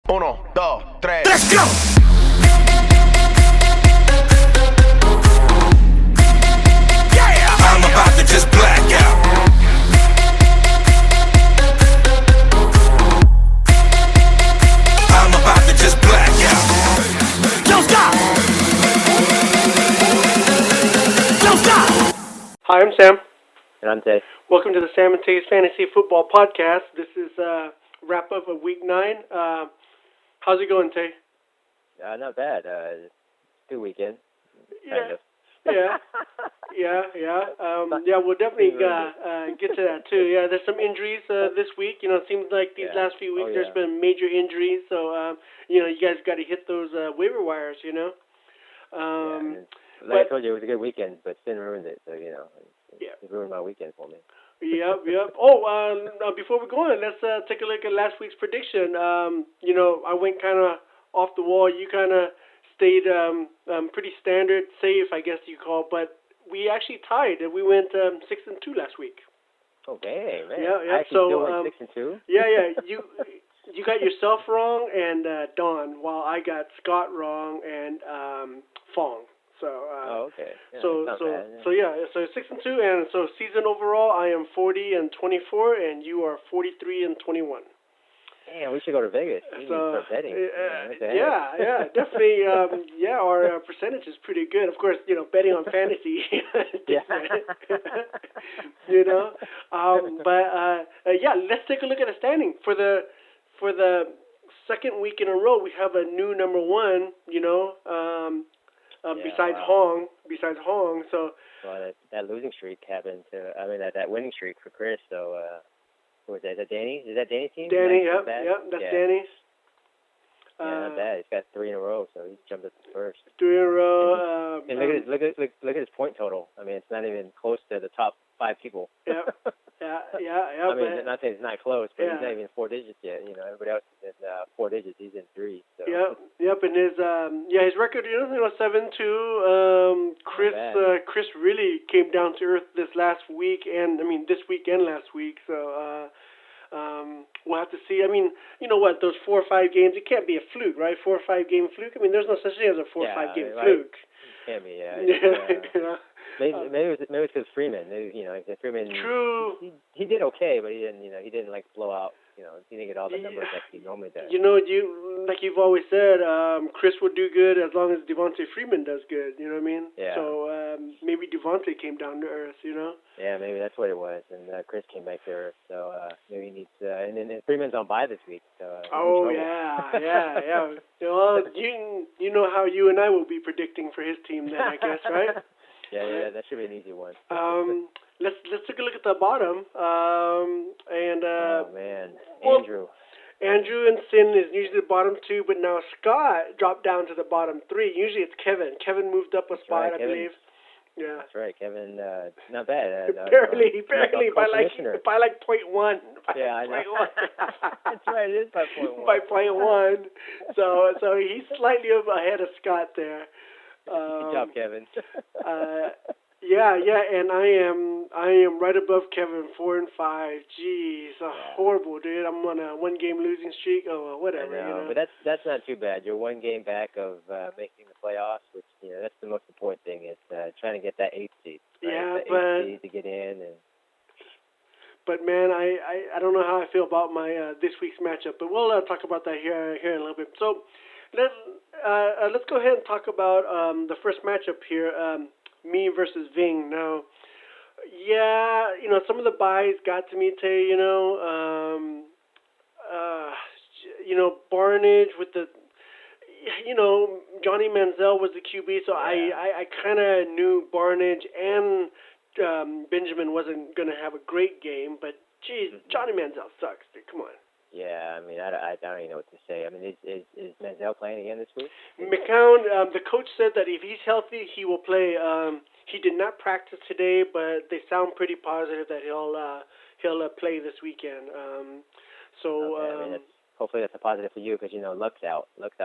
Uno, dos, tres. Let's go! Yeah! I'm about to just black out. I'm about to just black out. Don't stop! Don't stop! Hi, I'm Sam. And I'm Tay. Welcome to the Sam and Tay's Fantasy Football Podcast. This is wrap up of Week 9. How's it going, Tay? Not bad. Good weekend. Kind of. Yeah. We'll definitely get to that too. Yeah, there's some injuries this week. You know, it seems like these last few weeks there's been major injuries. So, you guys got to hit those waiver wires. Like I told you, it was a good weekend, but Sin ruined it. So it ruined my weekend for me. Yep. Oh, before we go on, let's take a look at last week's prediction. I went kind of off the wall. You kind of stayed pretty standard, safe, I guess you call. But we actually tied. We went 6-2 last week. Okay, man. Yeah. I actually still went 6-2. Yeah. You got yourself wrong and Don, while I got Scott wrong and Fong. So okay. Yeah, so 6-2, and so season overall I am 40-24, and you are 43-21. Damn, we should go to Vegas. We need to start betting. Definitely. Our percentage is pretty good. Of course, betting on fantasy. Let's take a look at the standing for the second week in a row. We have a new number one. Besides Hong. So that losing streak happened to. I mean that winning streak for Chris. So who was that? Is that Danny? Is that Danny's team? Danny, yep, that's Danny's. Not bad. He's got 3 in a row, so he's jumped up to first. 3 in a row. And look at his point total. I mean, it's not even close to the top 5 people. Yeah. I mean, not saying it's not close, but he's not even 4 digits yet. Everybody else is in 4 digits. He's in 3. So. Yep. And his record, 7-2. Chris really came down to earth this last week, and this week and last week. So we'll have to see. Those 4 or 5 games, it can't be a fluke, right? 4 or 5 game fluke. There's no such thing as a 4 or 5 game fluke. It can't be. Maybe it was because Freeman. Freeman. True. He did okay, but he didn't like blow out. He didn't get all the numbers that he normally does. Like you've always said, Chris will do good as long as Devontae Freeman does good. You know what I mean? Yeah. So maybe Devontae came down to earth. Yeah, maybe that's what it was, and Chris came back to earth. So maybe he needs. And then Freeman's on bye this week. So. Yeah. Well, you know how you and I will be predicting for his team then, I guess, right? Yeah, that should be an easy one. Let's take a look at the bottom. Oh man, Andrew. Andrew and Sin is usually the bottom 2, but now Scott dropped down to the bottom 3. Usually it's Kevin. Kevin moved up a spot, I believe. Yeah. That's right, Kevin. Not bad. Barely by like 0.1. Yeah, I know. That's right. It is by 0.1. By 0.1. So he's slightly ahead of Scott there. Good job, Kevin. And I am right above Kevin, 4 and 5. Jeez, horrible, dude. I'm on a 1-game losing streak. Oh, whatever. I know, but that's not too bad. You're 1 game back of making the playoffs, which that's the most important thing. Is trying to get that 8th seed. Right? Yeah, the 8th seed to get in. But man, I don't know how I feel about my this week's matchup. But we'll talk about that here in a little bit. So let's go ahead and talk about the first matchup here. Me versus Ving. Now, some of the buys got to me today. Barnage with the, Johnny Manziel was the QB, so I kind of knew Barnage and Benjamin wasn't going to have a great game. But geez, Johnny Manziel sucks, dude. Come on. Yeah, I don't even know what to say. Is Manziel playing again this week? McCown, the coach said that if he's healthy, he will play. He did not practice today, but they sound pretty positive that he'll play this weekend. Hopefully that's a positive for you because Luck's out. Luck's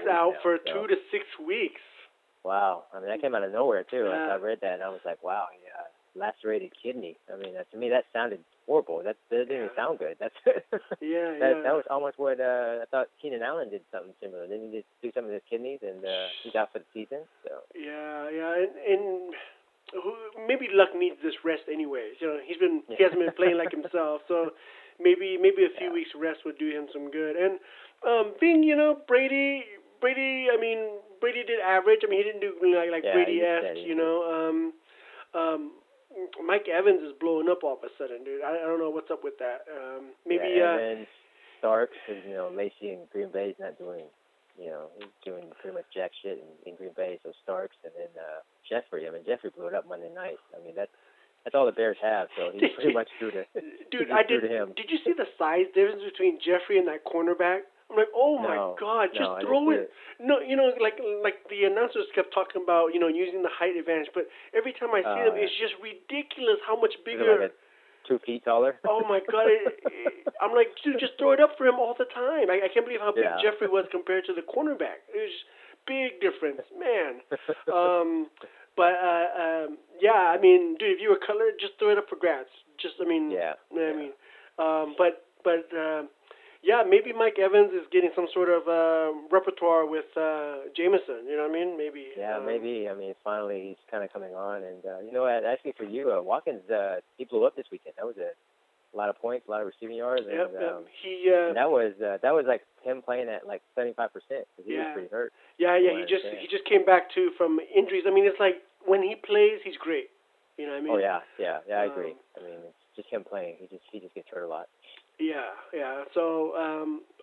out for 2 to 6 weeks. Wow, that came out of nowhere too. I read that and I was like, wow, lacerated kidney. I mean, to me, that sounded horrible. That didn't even sound good. That's Yeah, that was almost what I thought Keenan Allen did something similar. Didn't he just do something with his kidneys and he's out for the season? So Yeah, and maybe Luck needs this rest anyways. You know, he hasn't been playing like himself, so maybe a few weeks rest would do him some good. And being Brady, I mean Brady did average. I mean he didn't do like Brady-esque. Mike Evans is blowing up all of a sudden, dude. I don't know what's up with that. Maybe Evans, Starks, because Lacy in Green Bay is not doing. He's doing pretty much jack shit in Green Bay. So Starks and then Jeffrey. I mean, Jeffrey blew it up Monday night. I mean, that's all the Bears have. So he's pretty much threw to dude. to him. Did you see the size difference between Jeffrey and that cornerback? I'm like, oh my God, just throw it. No, like the announcers kept talking about using the height advantage, but every time I see them, it's just ridiculous how much bigger. Like 2 feet taller. Oh my God! I'm like, dude, just throw it up for him all the time. I can't believe how big Jeffrey was compared to the cornerback. It was big difference, man. Yeah, I mean, dude, if you were Cutler, just throw it up for grabs. Yeah, maybe Mike Evans is getting some sort of repertoire with Jameson. You know what I mean? Maybe. Yeah, maybe. I mean, finally he's kind of coming on, and actually for you, Watkins, he blew up this weekend. That was a lot of points, a lot of receiving yards, and and that was like him playing at like 75% because he was pretty hurt. Yeah. He just came back too from injuries. I mean, it's like when he plays, he's great. You know what I mean? Oh yeah, I agree. I mean, it's just him playing. He just gets hurt a lot. Yeah. So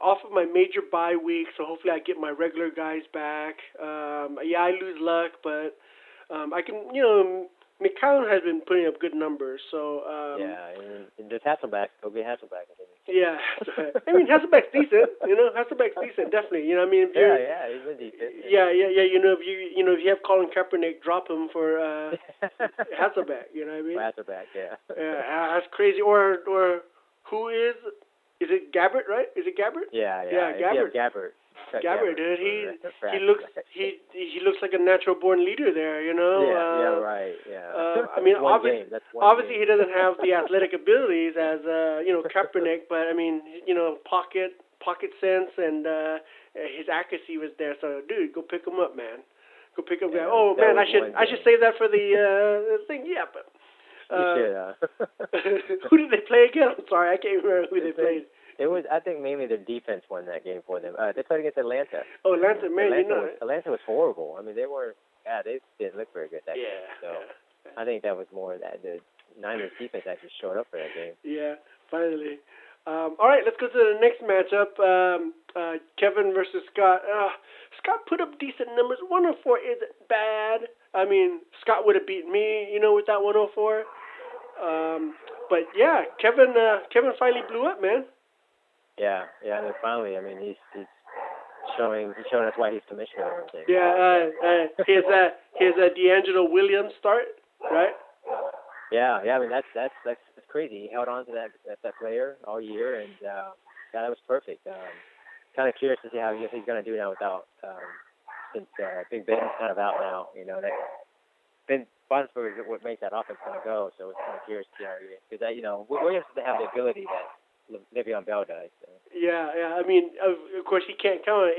off of my major bye week, so hopefully I get my regular guys back. I lose Luck, but I can. McCown has been putting up good numbers. So and just Hasselbeck. Go get Hasselbeck. Yeah, I mean Hasselbeck's decent. Hasselbeck's decent, definitely. You know, I mean, if you're, he's been decent. Yeah. If you have Colin Kaepernick, drop him for Hasselbeck. You know what I mean? Hasselbeck, yeah. Yeah, that's crazy. Or who is it Gabbert, right? Is it Gabbert? Yeah, Gabbert. Gabbert, dude. He looks like a natural born leader there, Yeah, right. Yeah. I mean, obviously he doesn't have the athletic abilities as Kaepernick, but I mean, pocket sense and his accuracy was there. So, dude, go pick him up, man. Go pick him up. Oh man, I should save that for the thing. Yeah, but. Who did they play again? I'm sorry, I can't remember who they played. It was, I think, mainly their defense won that game for them. They played against Atlanta. Oh, Atlanta, man, Atlanta was horrible. I mean, they didn't look very good that game. So I think that was more that the Niners defense actually showed up for that game. Yeah, finally. All right, let's go to the next matchup. Kevin versus Scott. Scott put up decent numbers. 104 isn't bad. I mean, Scott would have beaten me, with that 104. But yeah, Kevin finally blew up, man. Yeah, and finally, I mean, he's showing us why he's commissioner and everything. Yeah, his D'Angelo Williams start, right? Yeah. I mean, that's crazy. He held on to that player all year, and that was perfect. Kind of curious to see how he's going to do now without since Big Ben's kind of out now. That Ben Roethlisberger is what makes that offense going to go. So it's kind of curious to see how he is because Williams doesn't have the ability that Le'Veon Bell does. So. Yeah. I mean, of course, he can't count on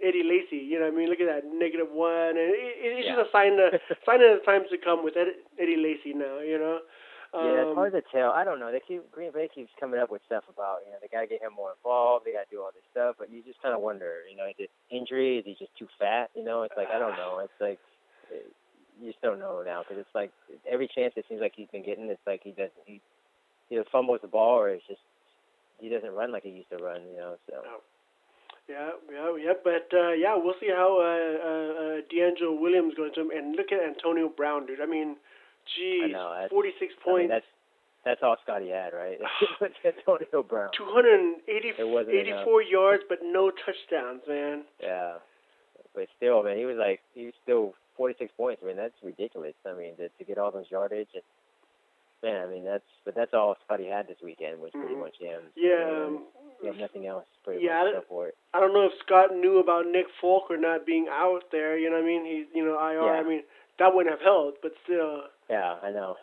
Eddie Lacy. You know what I mean? Look at that, -1. And it's just a sign of the times to come with Eddie Lacy now, Yeah, it's hard to tell. I don't know. Green Bay keeps coming up with stuff about, they got to get him more involved. They got to do all this stuff. But you just kind of wonder, is it injury? Is he just too fat? It's like, I don't know. It's like, you just don't know now because it's like every chance it seems like he's been getting, it's like he either fumbles the ball or it's just, he doesn't run like he used to run, so. Yeah. But we'll see how D'Angelo Williams goes to him. And look at Antonio Brown, dude. I mean, geez, 46 points. I mean, that's all Scotty had, right? Antonio Brown. 284 yards, but no touchdowns, man. Yeah, but still, man, he was still 46 points. I mean, that's ridiculous. I mean, to get all those yardage. Man, I mean that's all Scotty had this weekend was pretty much him. Yeah. He had nothing else pretty much for it. I don't know if Scott knew about Nick Falk or not being out there. You know what I mean? He's IR. Yeah. I mean that wouldn't have helped, but still. Yeah, I know.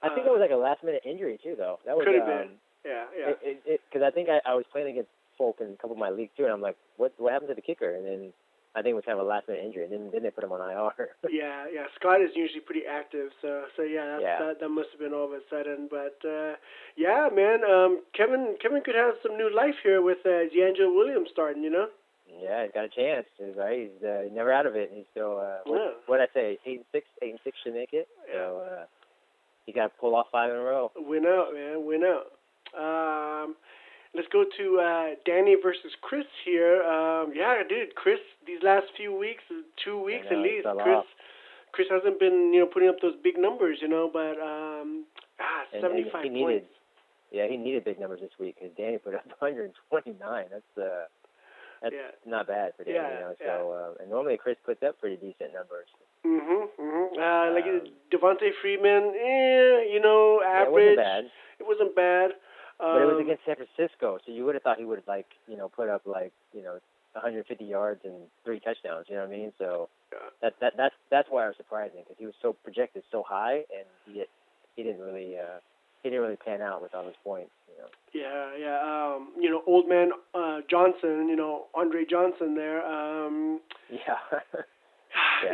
I think it was like a last-minute injury too, though. That was could have been. Yeah. Because I think I was playing against Folk in a couple of my leagues too, and I'm like, what happened to the kicker? And then I think it was kind of a last-minute injury, and then they put him on IR. Yeah. Scott is usually pretty active, so yeah, that must have been all of a sudden. But yeah, man, Kevin could have some new life here with D'Angelo Williams starting. Yeah, he's got a chance, right? He's never out of it. He's still what I say, 8-6 should make it. So he got to pull off 5 in a row. Win out, man, win out. Let's go to Danny versus Chris here. Yeah, dude, Chris, these last few weeks, 2 weeks at least, Chris hasn't been, putting up those big numbers, but 75 points. Yeah, he needed big numbers this week because Danny put up 129. That's not bad for Danny, So, and normally Chris puts up pretty decent numbers. Like Devontae Freeman, average. It wasn't bad. But it was Um, against San Francisco, so you would have thought he would have put up 150 yards and 3 touchdowns. You know what I mean? So that's why I was surprising because he was so projected so high, and he didn't really pan out with all his points. Old man Johnson, Andre Johnson there. I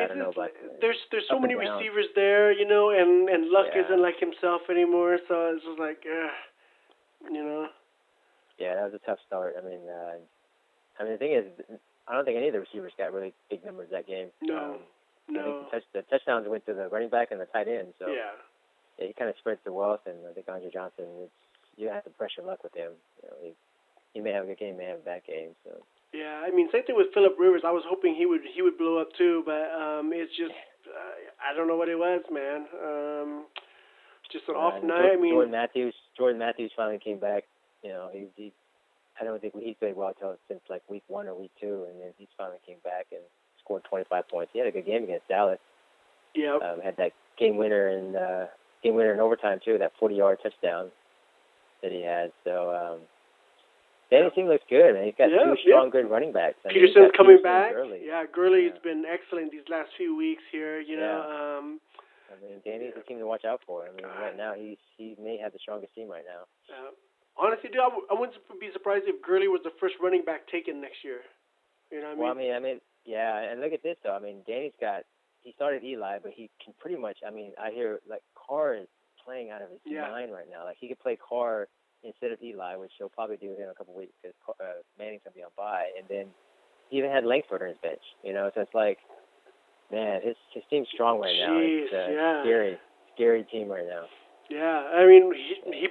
don't know about there's so up many and down. receivers there, and Luck isn't like himself anymore, so it's just like, Yeah, that was a tough start. I mean, the thing is, I don't think any of the receivers got really big numbers that game. No. I think the touchdowns went to the running back and the tight end. So he kind of spreads the wealth, and I think Andre Johnson, you have to pressure Luck with him. He may have a good game, may have a bad game. So. Yeah, I mean, same thing with Phillip Rivers. I was hoping he would blow up too, but it's just I don't know what it was, man. Just an off night. I mean, Jordan Matthews finally came back. I don't think he's played well since like week 1 or week 2, and then he finally came back and scored 25 points. He had a good game against Dallas. Yeah. Had that game winner in overtime too. That 40-yard touchdown that he had. So. Danny team looks good, man. He's got 2 strong, good running backs. Peterson's coming back. Gurley. Yeah, Gurley's been excellent these last few weeks here. Danny's a team to watch out for. I mean, right now he may have the strongest team right now. Honestly, dude, I wouldn't be surprised if Gurley was the first running back taken next year. You know what I mean? Well, I mean, yeah. And look at this though. I mean, he started Eli, but he can pretty much. I mean, I hear like Carr is playing out of his mind right now. Like he could play Carr instead of Eli, which he'll probably do in a couple of weeks because Manning's going to be on bye. And then he even had Langford on his bench, so it's like, man, his team's strong right now. It's scary team right now. Yeah, I mean,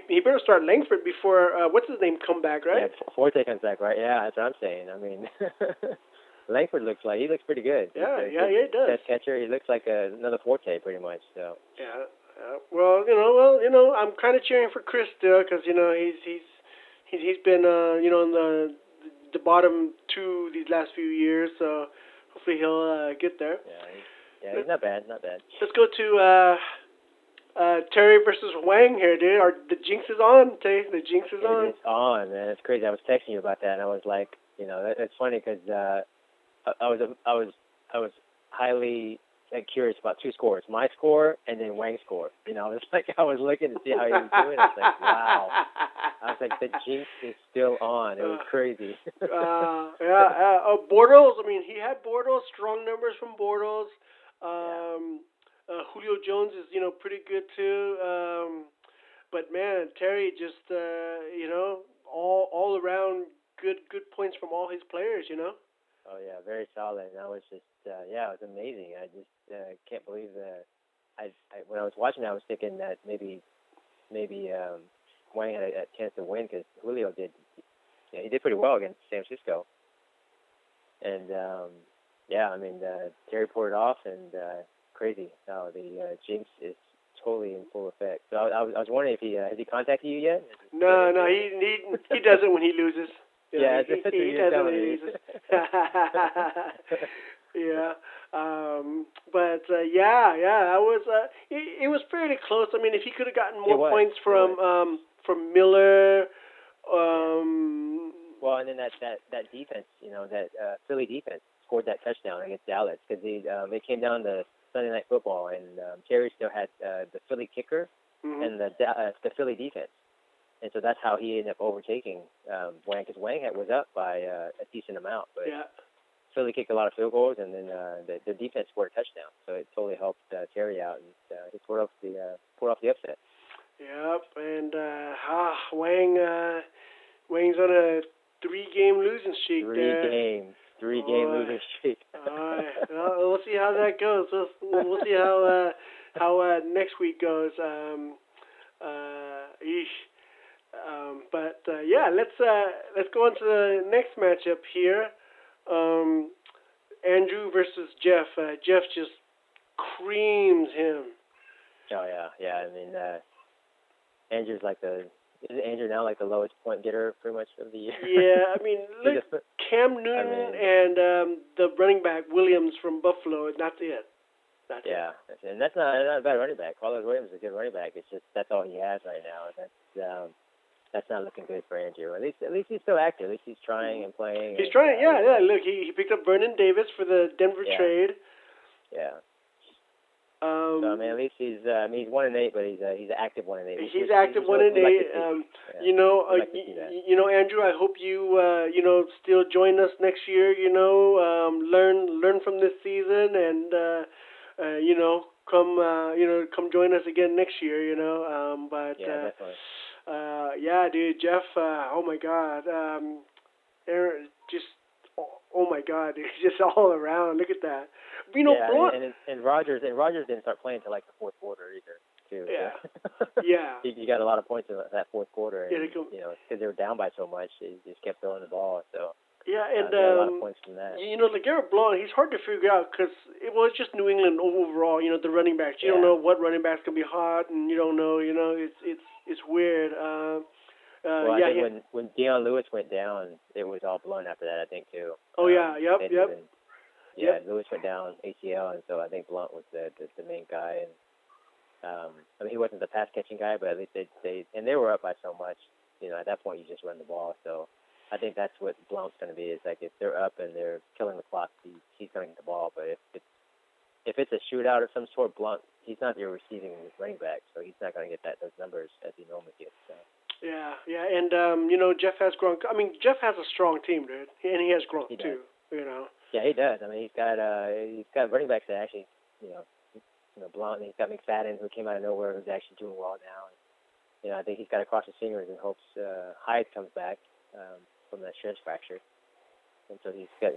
he better start Langford before, what's his name, come back, right? Yeah, Forte comes back, right? Yeah, that's what I'm saying. I mean, Langford looks pretty good. He does. Best catcher. He looks like another Forte pretty much, so. Yeah. Well, I'm kind of cheering for Chris still because he's been in the bottom 2 these last few years, so hopefully he'll get there. Yeah, he's not bad. Let's go to Terry versus Wang here, dude. The jinx is on, Tay. The jinx is on. It's on, man. It's crazy. I was texting you about that, and I was like, it's funny because I was highly curious about 2 scores, my score and then Wang's score. I was looking to see how he was doing. I was like, wow. I was like, the jinx is still on. It was crazy. Bortles. I mean, he had Bortles, strong numbers from Bortles. Julio Jones is, pretty good too. But man, Terry just, all around good points from all his players. Oh yeah, very solid. And I was just, it was amazing. I just can't believe that. When I was watching it, I was thinking that maybe Wang had a chance to win because Julio did. He did pretty well against San Francisco. And Terry pulled it off, and crazy. No, the jinx is totally in full effect. So I was wondering if has he contacted you yet? No, he does it when he loses. He does it when he loses. Yeah, but that was it was fairly close. I mean, if he could have gotten more points from Miller, well, and then that defense, that Philly defense scored that touchdown against Dallas because they came down to Sunday Night Football, and Terry still had the Philly kicker and the Philly defense. And so that's how he ended up overtaking Wang, because Wang was up by a decent amount, but Philly kicked a lot of field goals, and then the defense scored a touchdown. So it totally helped Terry out, and he pulled off the upset. Yep, and Wang's on a 3-game losing streak. Three game losing streak. Well, we'll see how that goes. We'll see how next week goes. But let's go on to the next matchup here. Andrew versus Jeff. Jeff just creams him. Oh yeah. I mean, Andrew's is Andrew now like the lowest point getter pretty much of the year? Yeah, I mean, look, Cam Newton and the running back Williams from Buffalo, and that's it. And that's not a bad running back. Carlos Williams is a good running back. It's just that's all he has right now. That's not looking good for Andrew. At least he's still active. At least he's trying and playing. He's trying. Yeah. Look, he picked up Vernon Davis for the Denver trade. Yeah. So I mean, at least he's 1-8, but he's an active 1-8. He's active 1-8. You know, Andrew, I hope you still join us next year. Learn from this season, and come join us again next year. Definitely. Dude, Jeff. Oh my God. Aaron, oh my God, dude, just all around. Look at that. And Rodgers didn't start playing until like the fourth quarter either, too. Yeah. He got a lot of points in that fourth quarter, and because they were down by so much, he just kept throwing the ball. So and got a lot of points from that. LeGarrette Blount, he's hard to figure out because it was just New England overall. The running backs. You don't know what running backs can be hot, and you don't know. It's weird. I think when Deion Lewis went down, it was all blown after that, I think, too. Oh, yep. Lewis went down ACL, and so I think Blount was the main guy. And he wasn't the pass-catching guy, but at least they were up by so much. At that point, you just run the ball. So I think that's what Blount's going to be. Is like if they're up and they're killing the clock, he's going to get the ball. But if it's a shootout of some sort, Blount, he's not your receiving running back, so he's not going to get those numbers as he normally gets. So. Yeah, and Jeff has Gronk. I mean, Jeff has a strong team, dude, and he has Gronk too. Yeah, he does. I mean, he's got running backs that actually, Blount. And he's got McFadden, who came out of nowhere, who's actually doing well now. And, I think he's got to cross his fingers and hopes Hyde comes back from that stress fracture. And so he's got,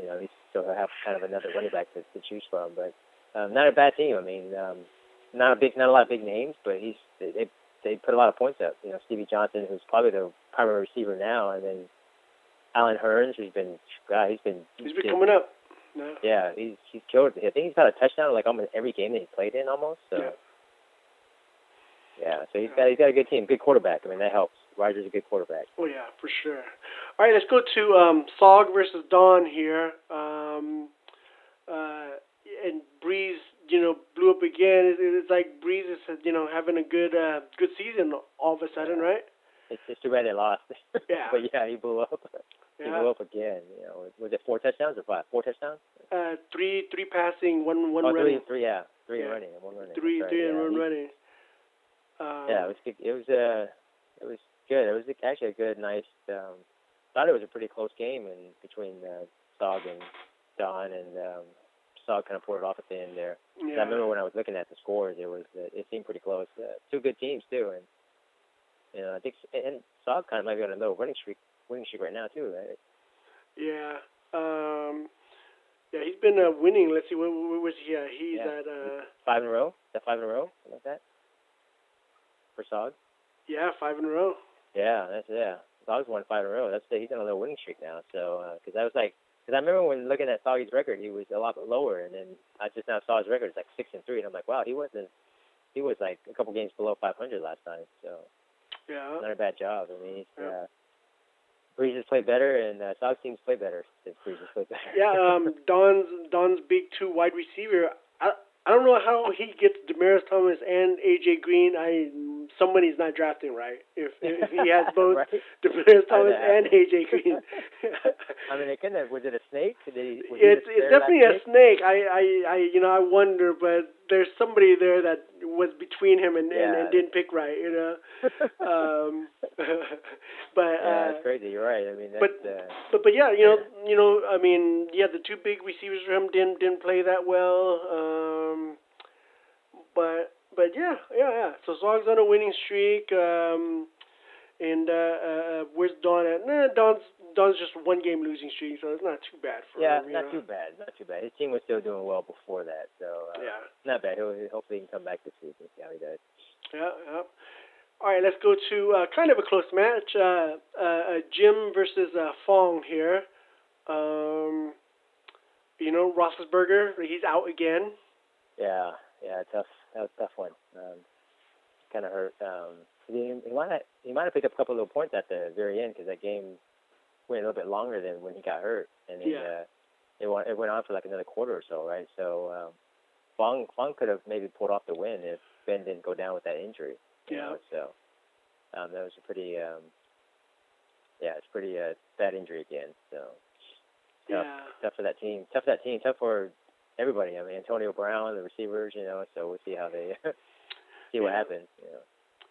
he'll have kind of another running back to choose from. But not a bad team. I mean, not a lot of big names, but they put a lot of points up. Stevie Johnson, who's probably the primary receiver now, and then Alan Hearns, who's been coming up. No. Yeah, he's killed. I think he's got a touchdown like almost every game that he played in, almost. So. Yeah. So he's got a good team, good quarterback. I mean, that helps. Rodgers is a good quarterback. Oh yeah, for sure. All right, let's go to Sog versus Don here. And Breeze, blew up again. It's like Breeze is, having a good season all of a sudden, right? It's too bad they lost. Yeah. But yeah, he blew up. He blew up again. Was it 4 touchdowns or 5? 4 touchdowns? Three passing, one running. Three running and one running. Three and one running. It was good. It was good. It was actually a good, nice. Thought it was a pretty close game between Sog and Don, and Sog kind of poured it off at the end there. Yeah. I remember when I was looking at the scores, it seemed pretty close. Two good teams too, and I think Sog kind of might be on a little winning streak right now too, right? Yeah. Yeah, he's been winning. Let's see, where was he at? He's at 5 in a row. Is that 5 in a row? Something like that. For Sog. Yeah, 5 in a row. Yeah, Sog's won 5 in a row. He's on a little winning streak now. So, because I remember when looking at Soggy's record, he was a lot lower, and then I just now saw his record. It's like 6-3, and I'm like, wow, he was like a couple games below 500 last time. So, yeah, not a bad job. I mean, Breeze has played better, and Sog's teams play better since Breeze has played better. Yeah, Don's big 2 wide receiver. I don't know how he gets Demaryius Thomas and AJ Green. Somebody's not drafting right if he has both right? Demaryius Thomas and AJ Green. I mean, was it a snake? It's definitely a snake. I wonder, but there's somebody there that was between him and Yeah. didn't pick right, you know. But Yeah, that's crazy. You're right. I mean, that's, but yeah, I mean, yeah, the two big receivers for him didn't play that well. But yeah. So Zog's on a winning streak. And where's Don at? Nah, Don's just one game losing streak, so it's not too bad for him. not too bad. Not too bad. His team was still doing well before that, so not bad. Hopefully he can come back this week and see how he does. Yeah. All right, let's go to kind of a close match. Jim versus Fong here. Roethlisberger, he's out again. Yeah, tough. That was a tough one. Kind of hurt. He might have picked up a couple of little points at the very end because that game went a little bit longer than when he got hurt, and then it went on for like another quarter or so, right? So Fong could have maybe pulled off the win if Ben didn't go down with that injury. You know? So that was a pretty it's pretty bad injury again. So tough for that team. Tough for everybody. I mean, Antonio Brown, the receivers, so we'll see how they see what happens.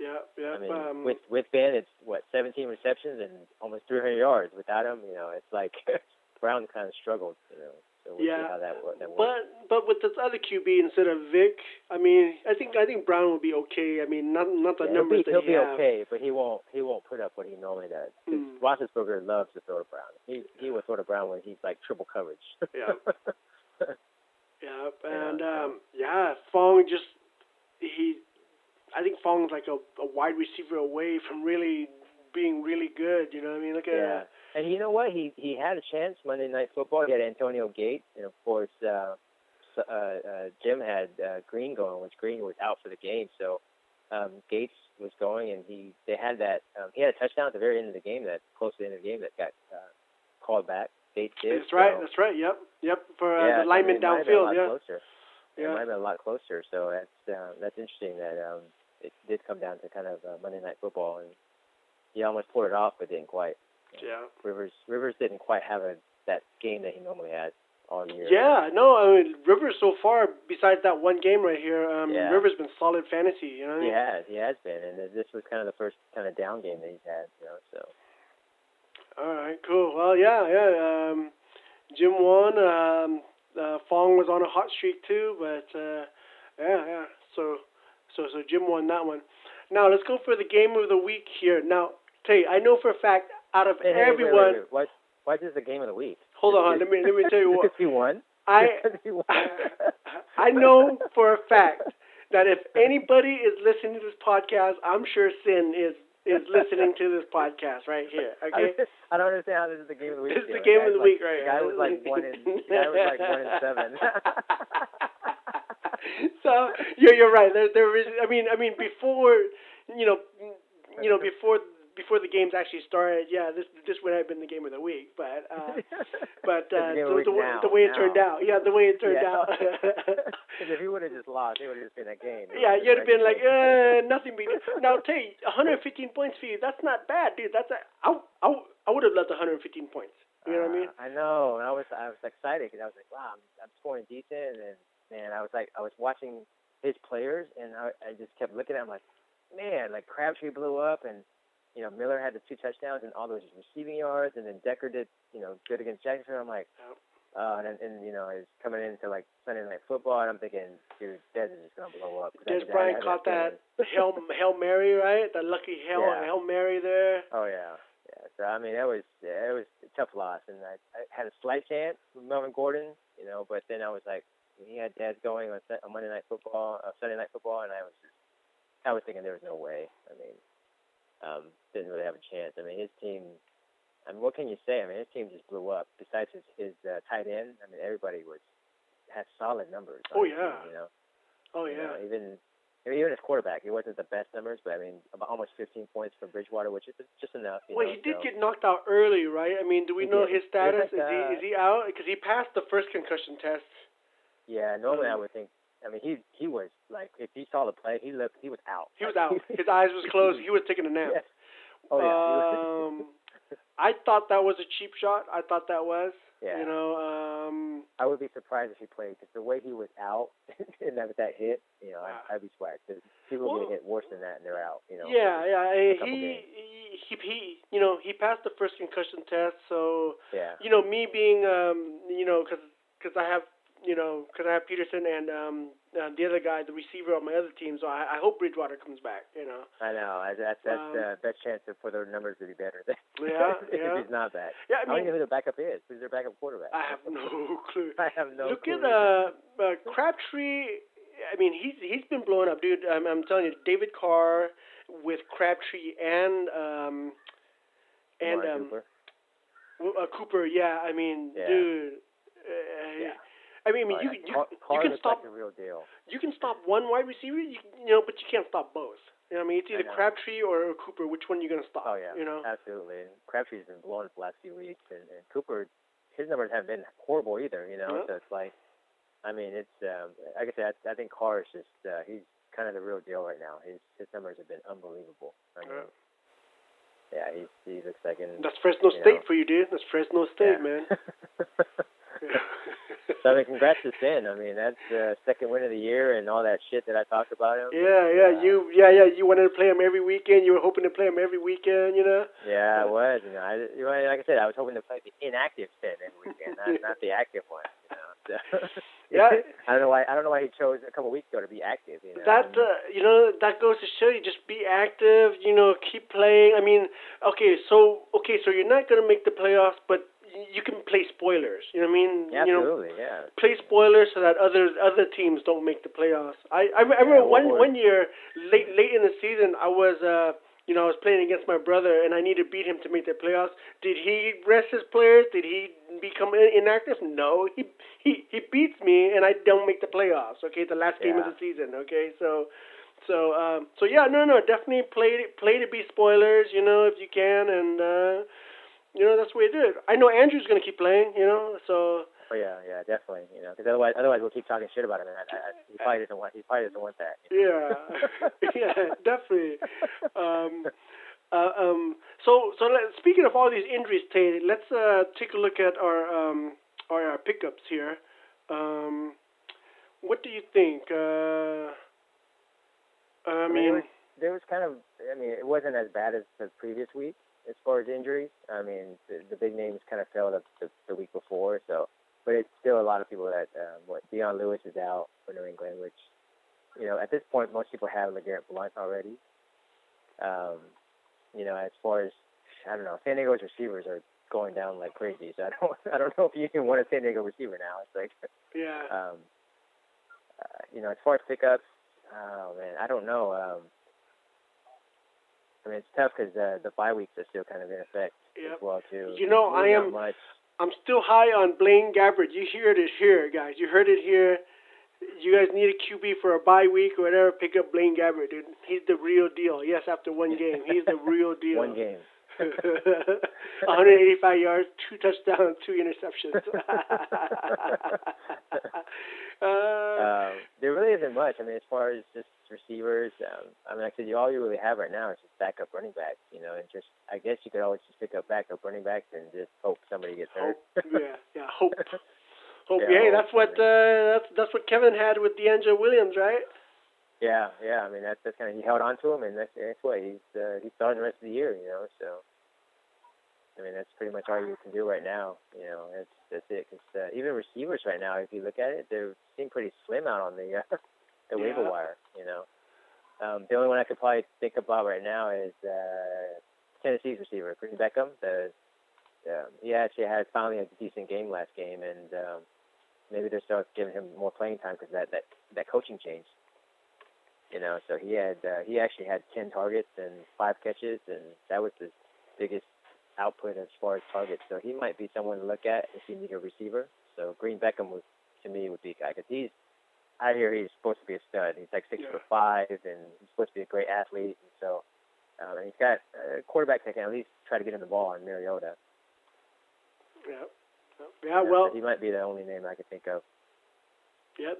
Yeah. I mean, with Ben, it's 17 receptions and almost 300 yards. Without him, it's like Brown kind of struggled. So we'll see how that works. But with this other QB instead of Vic, I mean, I think Brown will be okay. I mean, not the numbers that he'll he be have. okay, but he won't put up what he normally does. Roethlisberger loves to throw to Brown. He will throw to Brown when he's like triple coverage. Yeah. And Fong I think Fong's like a wide receiver away from really being really good. You know what I mean? And you know what? He had a chance Monday Night Football. He had Antonio Gates, and of course Jim had Green going, which Green was out for the game. So Gates was going, and he had a touchdown at the very end of the game, close to the end of the game that got called back. Gates did. That's right. Yep. For the lineman downfield. Closer. It might have been a lot closer. So that's interesting that it did come down to kind of Monday Night Football, and he almost pulled it off, but didn't quite. Yeah. Rivers didn't quite have that game that he normally has all year. Yeah, no, I mean, Rivers so far, besides that one game right here, Rivers been solid fantasy, you know what I mean? He has been, and this was kind of the first kind of down game that he's had, so. All right, cool. Well, Jim won. Fong was on a hot streak too, but So Jim won that one. Now let's go for the game of the week here. Now, Tay, I know for a fact out of everyone. Wait. Why is this the game of the week? Hold on, let me tell you what. He won. I know for a fact that if anybody is listening to this podcast, I'm sure Sin is listening to this podcast right here. Okay. I don't understand how this is the game of the week. This is the game of the week, right? The guy was like 1 in 7. So you're right. There is. I mean before before the games actually started, this would have been the game of the week. But the way it turned out, Because if he would have just lost, it would have just been a game. Yeah, you'd have been like, nothing beat it. Now, Tay, 115 points for you. That's not bad, dude. I would have loved 115 points. You know what I mean? I know. And I was excited because I was like, wow, I'm scoring decent. And man, I was watching his players, and I just kept looking at him like, man, like Crabtree blew up, and Miller had the 2 touchdowns and all those receiving yards, and then Decker did good against Jacksonville. I'm like, and he's coming into like Sunday Night Football, and I'm thinking, dude, Dez is just gonna blow up. Des Bryant caught that Hail Mary, right? That lucky Hail Mary there. Oh yeah. So I mean, it was a tough loss, and I had a slight chance with Melvin Gordon, but then I was like, he had Dez going on Monday Night Football, Sunday Night Football, and I was thinking there was no way. I mean, didn't really have a chance. I mean, his team. I mean, what can you say? I mean, his team just blew up. Besides his tight end, I mean, everybody had solid numbers. Oh yeah. Even his quarterback, he wasn't the best numbers, but I mean, about almost 15 points for Bridgewater, which is just enough. Well, he did get knocked out early, right? I mean, do we know his status? Is he out? Because he passed the first concussion test. Yeah, normally I would think. I mean, he was like, if he saw the play, he was out. He was out. His eyes was closed. He was taking a nap. Yes. Oh yeah. I thought that was a cheap shot. I thought that was. Yeah. I would be surprised if he played because the way he was out and that hit, you know, I'd be surprised because people get hit worse than that and they're out. You know. Yeah, yeah. a couple He, games. you know, he passed the first concussion test. So, Yeah. you know, me being, you know, because I have, you know, because I have Peterson and the other guy, the receiver on my other team. So I hope Bridgewater comes back. You know. I know. That's the best chance for their numbers to be better. Yeah, if yeah. he's not back. Yeah, I don't mean, even know who their backup is. Who's their backup quarterback? I have no clue. I have no Look clue. at Crabtree. I mean, he's been blowing up, dude. I'm telling you, David Carr with Crabtree and Cooper. Cooper. Yeah, I mean, Yeah. dude. Yeah. I mean, you can stop like the real deal. You can stop one wide receiver, you know, but you can't stop both. You know what I mean? It's either Crabtree or Cooper. Which one are you gonna stop? Oh yeah, you know, absolutely. And Crabtree's been blowing up the last few weeks, and Cooper, his numbers haven't been horrible either. You know, Yeah. so it's like, I mean, it's like I said, I think Carr is just he's kind of the real deal right now. His numbers have been unbelievable. I mean, yeah, he looks like that's Fresno State for you, dude. That's Fresno State, man. So I mean, congrats to Sin. I mean, that's second win of the year and all that shit that I talked about him. You wanted to play him every weekend. You were hoping to play him every weekend, you know. Yeah, I was. You know, like I said, I was hoping to play the inactive Sin every weekend, not the active one. You know. So, yeah. I don't know why he chose a couple weeks ago to be active. You know. That you know, that goes to show you, just be active. You know, keep playing. I mean, okay, so you're not gonna make the playoffs, but you can play spoilers. You know what I mean? Yeah, absolutely, yeah. Play spoilers so that other teams don't make the playoffs. I remember one year late in the season I was you know, I was playing against my brother and I needed to beat him to make the playoffs. Did he rest his players? Did he become inactive? No. He beats me and I don't make the playoffs. Okay, the last game of the season. Okay, so yeah, no, definitely play to be spoilers. You know, if you can, and you know, that's the way to do it. I know Andrew's going to keep playing, you know, so. Oh yeah, definitely. You know, because otherwise we'll keep talking shit about him, and he probably doesn't want that. Yeah, yeah, definitely. So speaking of all these injuries, Tate, let's take a look at our pickups here. What do you think? I mean, there was kind of. I mean, it wasn't as bad as the previous week as far as injuries. I mean, the big names kind of fell the week before, so. But it's still a lot of people that, Dion Lewis is out for New England, which, you know, at this point, most people have LeGarrette Blount already. You know, as far as, I don't know, San Diego's receivers are going down like crazy, so I don't know if you even want a San Diego receiver now. It's like, yeah. You know, as far as pickups, oh, man, I don't know. I mean, it's tough because the bye weeks are still kind of in effect as well, too. You know, I'm still high on Blaine Gabbert. You hear it here, guys. You heard it here. You guys need a QB for a bye week or whatever, pick up Blaine Gabbert, dude. He's the real deal. Yes, after one game. He's the real deal. One game. 185 yards, 2 touchdowns, 2 interceptions. There really isn't much. I mean, as far as just receivers, I mean, like I said, all you really have right now is just backup running backs, you know, and just, I guess you could always just pick up backup running backs and just hope somebody gets hurt. Hope. Hey, that's what Kevin had with DeAngelo Williams, right? Yeah. I mean, that's kind of, he held on to him, and that's what he's starting the rest of the year, you know. So, I mean, that's pretty much all you can do right now. You know, that's it. Because even receivers right now, if you look at it, they seem pretty slim out on the waiver wire. You know, the only one I could probably think about right now is Tennessee's receiver, Green Beckham. He actually had finally a decent game last game, and maybe they're starting giving him more playing time because that coaching changed. You know, so he actually had 10 targets and 5 catches, and that was his biggest output as far as targets. So he might be someone to look at if you need a receiver. So Green Beckham would be a guy, because I hear he's supposed to be a stud. He's like 6'5", and he's supposed to be a great athlete. And so he's got a quarterback that can at least try to get him the ball on Mariota. Yeah. Well, so he might be the only name I could think of. Yeah,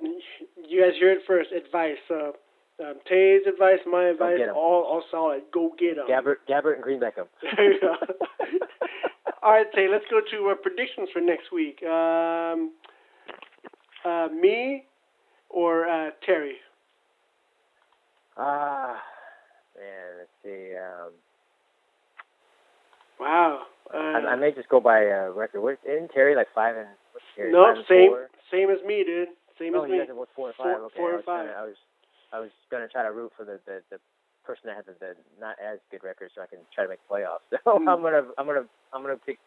you guys hear it first. Advice. Tay's advice, my advice, all solid. Go get him. Gabbert and Green Beckham. There you go. All right, Tay, let's go to predictions for next week. me or Terry? Man, let's see. Wow. I may just go by record. Isn't Terry like 5 and? What's Terry? No, 5 and same 4? same as me, dude. Same Oh, as you me. guys are both 4 and 5. Okay, 4 and 5. I was gonna try to root for the person that has the not as good record, so I can try to make playoffs. So I'm gonna pick.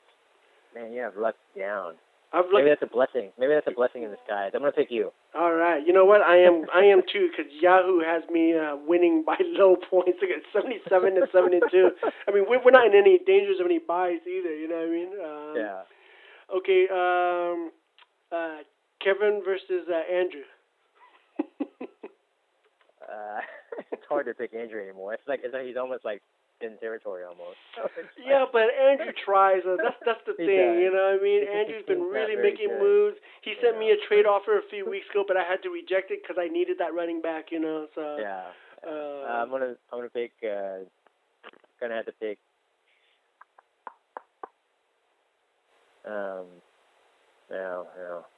Man, you have luck down. Maybe that's a blessing. Maybe that's a blessing in disguise. I'm gonna pick you. All right. You know what? I am too, because Yahoo has me winning by low points. Like at 77 to 72. I mean, we're not in any dangers of any buys either. You know what I mean? Yeah. Okay. Kevin versus Andrew. It's hard to pick Andrew anymore. It's like he's almost like in territory almost. Yeah, but Andrew tries. That's the He thing, does. you know what I mean? Because Andrew's been his team's not really very making good. moves. He sent me Yeah. a trade offer a few weeks ago, but I had to reject it because I needed that running back, you know. So Yeah. I'm gonna pick. Gonna have to pick. No.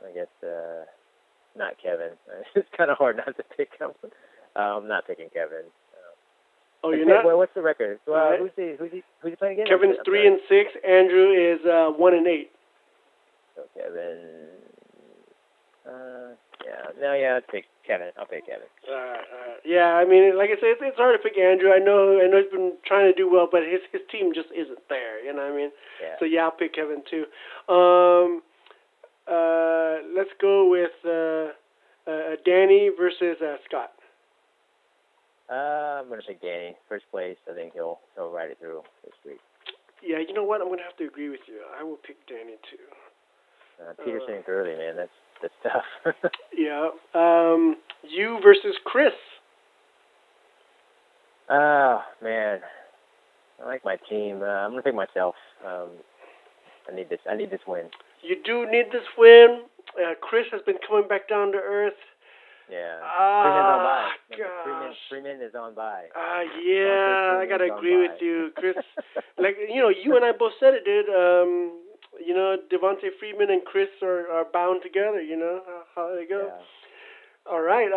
I guess not Kevin. It's kind of hard not to pick him. I'm not picking Kevin. Oh, you're not? Well, what's the record? Well, Right. who's he playing again? Kevin's I'm 3 and 6. Andrew is 1 and 8. So Kevin. I'll pick Kevin. I'll pick Kevin. Yeah, I mean, like I said, it's hard to pick Andrew. I know he's been trying to do well, but his team just isn't there. You know what I mean? Yeah. So yeah, I'll pick Kevin too. Let's go with Danny versus Scott. I'm gonna pick Danny. First place. I think he'll ride it through this week. Yeah, you know what? I'm gonna have to agree with you. I will pick Danny too. Peterson and Gurley, man, that's tough. Yeah. You versus Chris. Oh man, I like my team. I'm gonna pick myself. I need this win. You do need this win. Chris has been coming back down to earth. Yeah. Ah, Freeman's on by. gosh. Freeman is on by. Yeah, I gotta agree with you, Chris. Like, you and I both said it, dude. Devontae Freeman and Chris are bound together. You know how they go. Yeah. All right,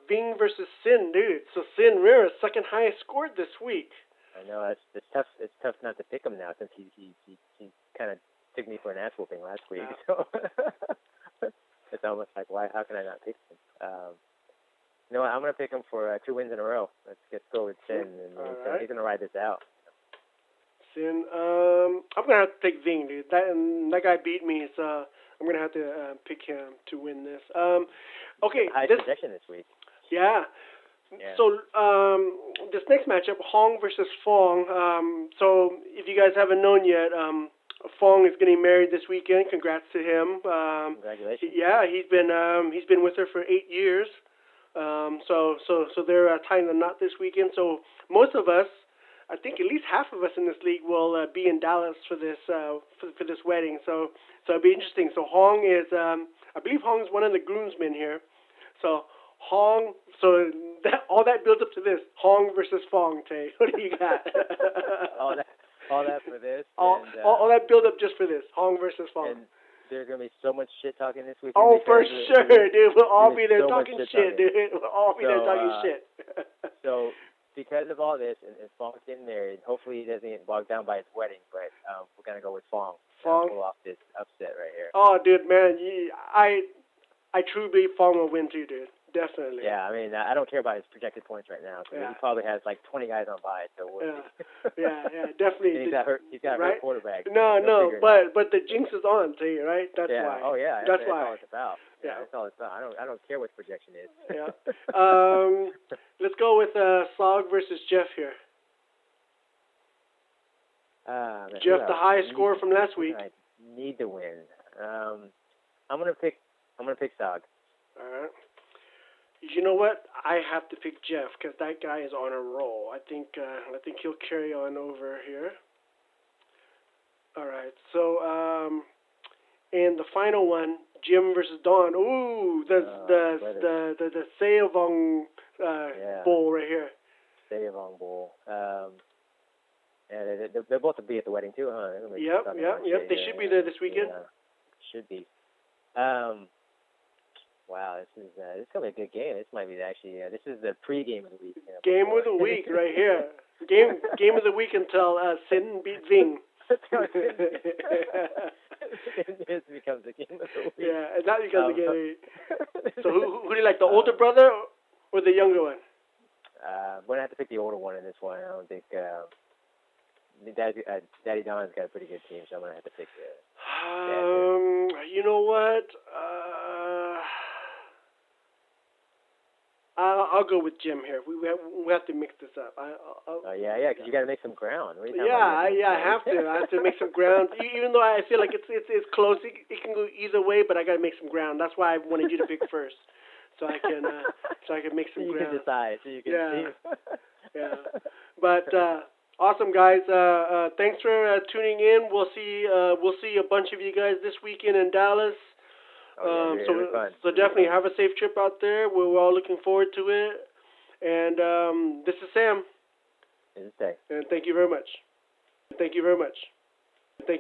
Bing versus Sin, dude. So Sin Rivera, second highest scored this week. I know it's tough. It's tough not to pick him now since he kind of took me for an ass whooping last week. Yeah. So it's almost like, why? How can I not pick him? You know what? I'm gonna pick him for 2 wins in a row. Let's go with Sin, and he's gonna ride this out. Sin, I'm gonna have to take Ving, dude. That guy beat me, so I'm gonna have to pick him to win this. Okay, High projection this week. Yeah. Yeah. So this next matchup, Hong versus Fong. So if you guys haven't known yet, Fong is getting married this weekend. Congrats to him. Congratulations. Yeah, he's been with her for 8 years. So they're tying the knot this weekend. So most of us, I think at least half of us in this league will be in Dallas for this for this wedding. So it'll be interesting. So Hong is, I believe Hong is one of the groomsmen here. So Hong, all that builds up to this. Hong versus Fong, Tay. What do you got? all that for this. All that build up just for this. Hong versus Fong. And there's gonna be so much shit talking this weekend. Oh, for sure, dude. We'll all be there so talking much shit, dude. We'll all be there talking shit. So because of all this, and Fong's getting married, hopefully he doesn't get bogged down by his wedding. But we're gonna go with Fong. Fong? Pull off this upset right here. Oh, dude, man, I truly believe Fong will win too, dude. Definitely. Yeah, I mean, I don't care about his projected points right now. So Yeah. He probably has like 20 guys on by. So we'll see. Yeah, definitely. And he's got hurt. He's got a right? hurt quarterback. No, but the jinx is on, too, right? That's yeah. why. Oh yeah. That's why. why. That's all it's about. Yeah. That's all it's about. I don't care what projection is. Yeah. Let's go with Sog versus Jeff here. Jeff, the highest score from last week. I need to win. I'm gonna pick Sog. All right. You know what? I have to pick Jeff because that guy is on a roll. I think he'll carry on over here. All right. So and the final one, Jim versus Don. Ooh, the Seovong bowl right here. Seovong bowl. Yeah, they'll both be at the wedding too, huh? Yep. They should be there this weekend. Yeah, should be. Wow, wow, this is gonna be a good game. This might be this is the pre-game of the week. Game of the week right here. Game of the week until Sin beats Zing. This becomes the game of the week. Yeah, and that becomes the game of the week. So who do you like, the older brother or the younger one? I'm gonna have to pick the older one in this one. I don't think Daddy Don's got a pretty good team, so I'm gonna have to pick. You know what? I'll go with Jim here. We have to mix this up. Yeah, because you got to make some ground. What are you talking I about? have to. I have to make some ground. Even though I feel like it's close, it can go either way. But I got to make some ground. That's why I wanted you to pick first, so I can make some you ground. can decide. So you can see. Yeah. But awesome, guys. Thanks for tuning in. We'll see a bunch of you guys this weekend in Dallas. So definitely have a safe trip out there. We're all looking forward to it. And this is Sam. This is Tay. And thank you very much. Thank you very much. Thank you.